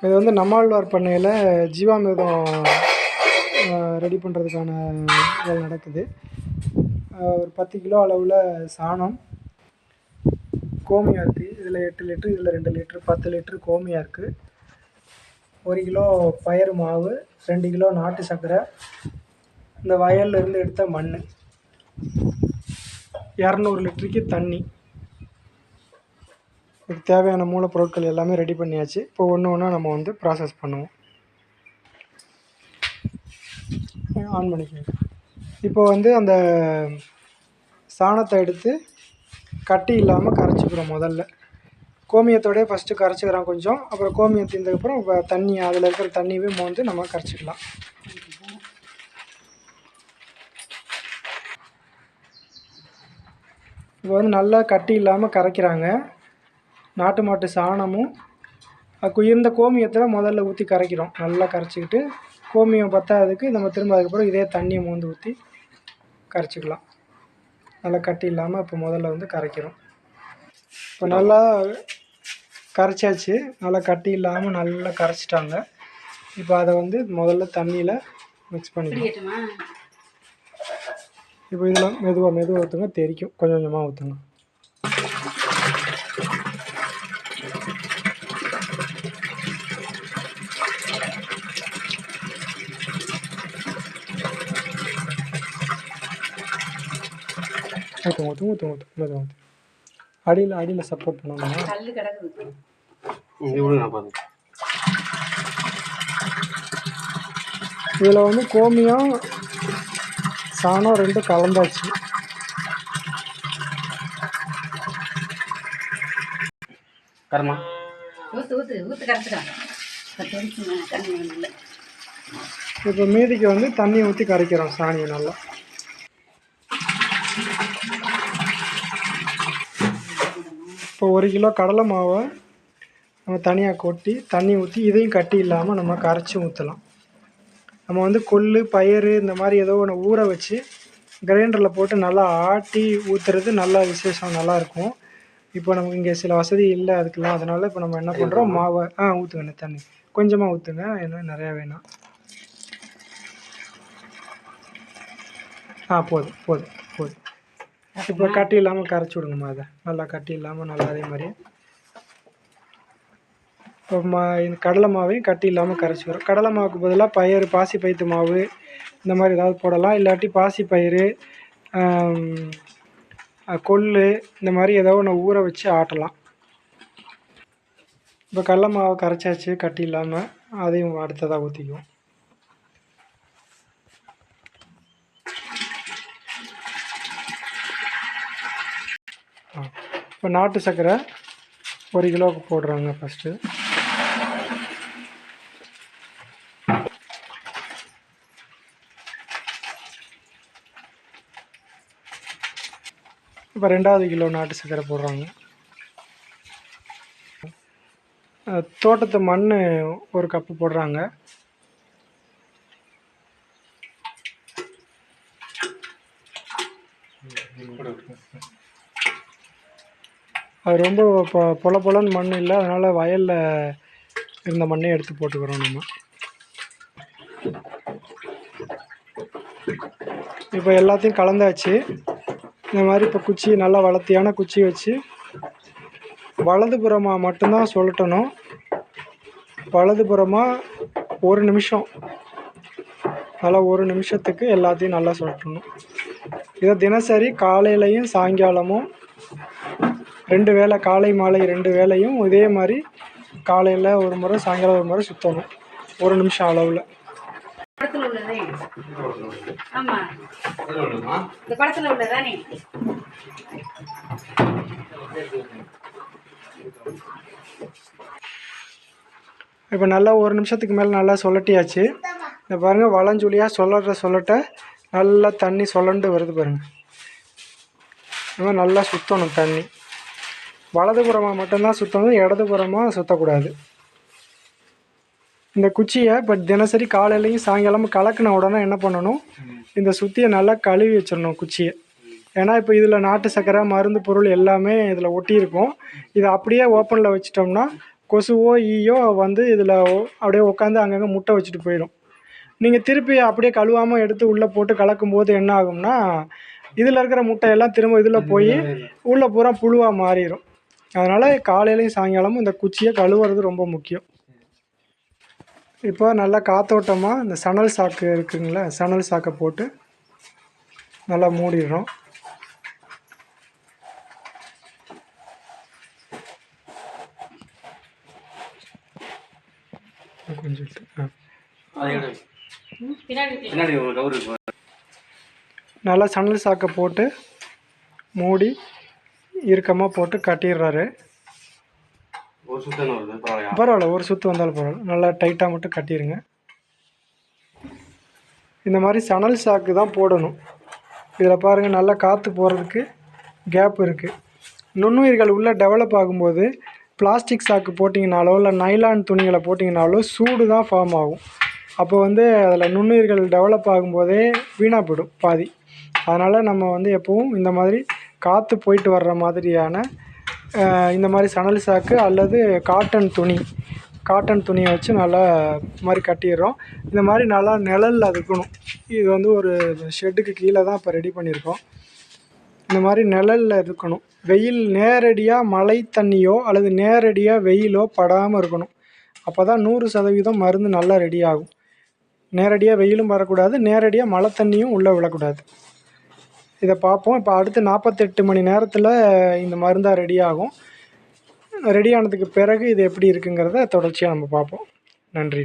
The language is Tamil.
இது வந்து நம்மாழ்வார் பண்ணையில் ஜீவாமிர்தம் ரெடி பண்ணுறதுக்கான வேலை நடக்குது. ஒரு 10 கிலோ அளவில் சாணம், கோமியம் இருக்குது. இதில் 8 லிட்ரு, இதில் 2 லிட்ரு, 10 லிட்ரு கோமியம் இருக்குது. 1 கிலோ பயறு மாவு, 2 கிலோ நாட்டு சர்க்கரை, இந்த வயல்லேருந்து எடுத்த மண், 200 லிட்டருக்கு தண்ணி. இதுக்கு தேவையான மூலப்பொருட்கள் எல்லாமே ரெடி பண்ணியாச்சு. இப்போ ஒன்று ஒன்றா நம்ம வந்து ப்ராசஸ் பண்ணுவோம். ஆன் பண்ணிக்கோங்க. இப்போ வந்து அந்த சாணத்தை எடுத்து கட்டி இல்லாமல் கரைச்சிக்கிறோம். முதல்ல கோமியத்தோடய ஃபஸ்ட்டு கரைச்சிக்கிறோம் கொஞ்சம். அப்புறம் கோமியம் தீர்ந்ததுக்கப்புறம் இப்போ தண்ணி, அதில் இருக்கிற தண்ணியவே மோந்து நம்ம கரைச்சிக்கலாம். இப்போ வந்து நல்லா கட்டி இல்லாமல் கரைக்கிறாங்க. நாட்டு மாட்டு சாணமும் குளிர்ந்த கோமியத்தில் முதல்ல ஊற்றி கரைக்கிறோம். நல்லா கரைச்சிக்கிட்டு கோமியம் பத்தாததுக்கு நம்ம திரும்ப அதுக்கப்புறம் இதே தண்ணியை மோந்து ஊற்றி கரைச்சிக்கலாம். நல்லா கட்டி இல்லாமல் இப்போ முதல்ல வந்து கரைக்கிறோம். இப்போ நல்லா கரைச்சாச்சு. நல்லா கட்டி இல்லாமல் நல்லா கரைச்சிட்டாங்க. இப்போ அதை வந்து முதல்ல தண்ணியில் மிக்ஸ் பண்ணிக்கலாம். இப்போ இதெல்லாம் மெதுவாக ஊற்றுங்க. தெரிக்கும். கொஞ்சம் கொஞ்சமாக ஊற்றுங்க. ஊற்றுங்க. மெதுவாக அடியில் சப்போர்ட் பண்ணணும். இதில் வந்து கோமியம் சாணம் 2 கலந்தாச்சு. இப்போ மீதிக்கு வந்து தண்ணி ஊற்றி கரைக்கிறோம் சாணியை நல்லா. இப்போ 1 கிலோ கடலை மாவை நம்ம தனியாக கொட்டி தண்ணி ஊற்றி இதையும் கட்டி இல்லாமல் நம்ம கரைச்சி ஊற்றலாம். நம்ம வந்து கொள்ளு, பயிறு இந்த மாதிரி ஏதோ ஒன்று ஊற வச்சு கிரைண்டரில் போட்டு நல்லா ஆட்டி ஊற்றுறது நல்லா விசேஷம், நல்லாயிருக்கும். இப்போ நமக்கு இங்கே சில வசதி இல்லை அதுக்கெல்லாம். அதனால் இப்போ நம்ம என்ன பண்ணுறோம், மாவை ஊற்றுங்க. தண்ணி கொஞ்சமாக ஊற்றுங்க, ஏன்னா நிறையா வேணாம். போதும். இப்போ கட்டி இல்லாமல் கரைச்சி விடுங்கம்மா. அதை நல்லா கட்டி இல்லாமல் நல்லா அதே மாதிரி இப்போ இந்த கடலை மாவையும் கட்டி இல்லாமல் கரைச்சிக்கிறோம். கடலை மாவுக்கு பதிலாக பயிறு, பாசி பயிற்று மாவு இந்த மாதிரி ஏதாவது போடலாம். இல்லாட்டி பாசி பயிறு, கொள்ளு இந்த மாதிரி ஏதோ ஒன்று ஊற வச்சு ஆட்டலாம். இப்போ கடலை மாவை கரைச்சாச்சு கட்டி இல்லாமல். அதையும் அடுத்ததாக ஊற்றிக்குவோம். இப்போ நாட்டு சர்க்கரை 1 கிலோவுக்கு போடுறாங்க ஃபஸ்ட்டு. இப்போ 2வது கிலோ நாட்டு சர்க்கரை போடுறாங்க. தோட்டத்து மண் 1 கப்பு போடுறாங்க. அது ரொம்ப பொலன்னு மண் இல்லை, அதனால் வயலில் இருந்த மண்ணே எடுத்து போட்டுக்கிறோம் நம்ம. இப்போ எல்லாத்தையும் கலந்தாச்சு. இந்த மாதிரி இப்போ குச்சி நல்லா வளர்த்தியான குச்சி வச்சு வலதுபுறமாக மட்டும்தான் சொல்லட்டணும். வலதுபுறமாக 1 நிமிஷம், நல்லா 1 நிமிஷத்துக்கு எல்லாத்தையும் நல்லா சொல்லட்டணும். இதை தினசரி காலையிலையும் சாயங்காலமும் 2 வேளை, காலை மாலை 2 வேளையும் இதே மாதிரி காலையில் 1 முறை, சாயங்காலம் 1 முறை சுற்றணும் 1 நிமிஷம் அளவில். இப்போ நல்லா 1 நிமிஷத்துக்கு மேலே நல்லா சொல்லட்டியாச்சு. இந்த பாருங்கள், வளஞ்சுழியாக சொல்லட்ட நல்லா தண்ணி சொல்லண்டு வருது பாருங்கள். இந்த மாதிரி நல்லா சுற்றணும் தண்ணி. வலதுபுறமாக மட்டும்தான் சுற்றணும், இடதுபுறமாக சுற்றக்கூடாது. இந்த குச்சியை இப்போ தினசரி காலையிலையும் சாயங்காலமும் கலக்கின உடனே என்ன பண்ணணும், இந்த சுத்தியை நல்லா கழுவி வச்சிடணும் குச்சியை. ஏன்னா இப்போ இதில் நாட்டு சர்க்கரை, மருந்து பொருள் எல்லாமே இதில் ஒட்டியிருக்கும். இதை அப்படியே ஓப்பனில் வச்சிட்டோம்னா கொசுவோ ஈயோ வந்து இதில் அப்படியே உட்காந்து அங்கங்கே முட்டை வச்சுட்டு போயிடும். நீங்கள் திருப்பி அப்படியே கழுவாமல் எடுத்து உள்ளே போட்டு கலக்கும்போது என்ன ஆகும்னா, இதில் இருக்கிற முட்டையெல்லாம் திரும்ப இதில் போய் உள்ளே பூரா புழுவாக மாறிடும். அதனால் காலையிலையும் சாயங்காலமும் இந்த குச்சியை கழுவுறது ரொம்ப முக்கியம். இப்போ நல்லா காத்தோட்டமாக இந்த சணல் சாக்கு இருக்குங்களா, சணல் சாக்கை போட்டு நல்லா மூடிடுறோம். கொஞ்சம் நல்லா சணல் சாக்கை போட்டு மூடி இறுக்கமாக போட்டு கட்டிடுறாரு. பரவாயில்ல, ஒரு சுற்று வந்தாலும் பரவாயில்ல, நல்லா டைட்டாக மட்டும் கட்டிடுங்க. இந்த மாதிரி சணல் சாக்கு தான் போடணும். இதில் பாருங்கள், நல்லா காற்று போகிறதுக்கு கேப் இருக்குது. நுண்ணுயிர்கள் உள்ளே டெவலப் ஆகும்போது பிளாஸ்டிக் சாக்கு போட்டிங்கனாலோ இல்லை நைலான் துணிகளை போட்டிங்கனாலோ சூடு தான் ஃபார்ம் ஆகும். அப்போ வந்து அதில் நுண்ணுயிர்கள் டெவலப் ஆகும்போதே வீணாக போயிடும் பாதி. அதனால் நம்ம வந்து எப்போவும் இந்த மாதிரி காற்று போயிட்டு வர்ற மாதிரியான இந்த மாதிரி சணல் சாக்கு அல்லது காட்டன் துணியை வச்சு நல்லா மாதிரி கட்டிடுறோம். இந்த மாதிரி நல்லா நிழல்ல இருக்கணும். இது வந்து ஒரு ஷெட்டுக்கு கீழே தான் இப்போ ரெடி பண்ணியிருக்கோம். இந்த மாதிரி நிழல்ல இருக்கணும். வெயில் நேரடியாக மழை தண்ணியோ அல்லது நேரடியாக வெயிலோ படாமல் இருக்கணும். அப்போ தான் 100% மருந்து நல்லா ரெடி ஆகும். நேரடியாக வெயிலும் வரக்கூடாது, நேரடியாக மழை தண்ணியும் உள்ளே விழக்கூடாது. இதை பார்ப்போம். இப்போ அடுத்து 48 மணி நேரத்தில் இந்த மருந்தாக ரெடி ஆகும். ரெடி ஆனதுக்கு பிறகு இது எப்படி இருக்குங்கிறத தொடர்ச்சியாக நம்ம பார்ப்போம். நன்றி.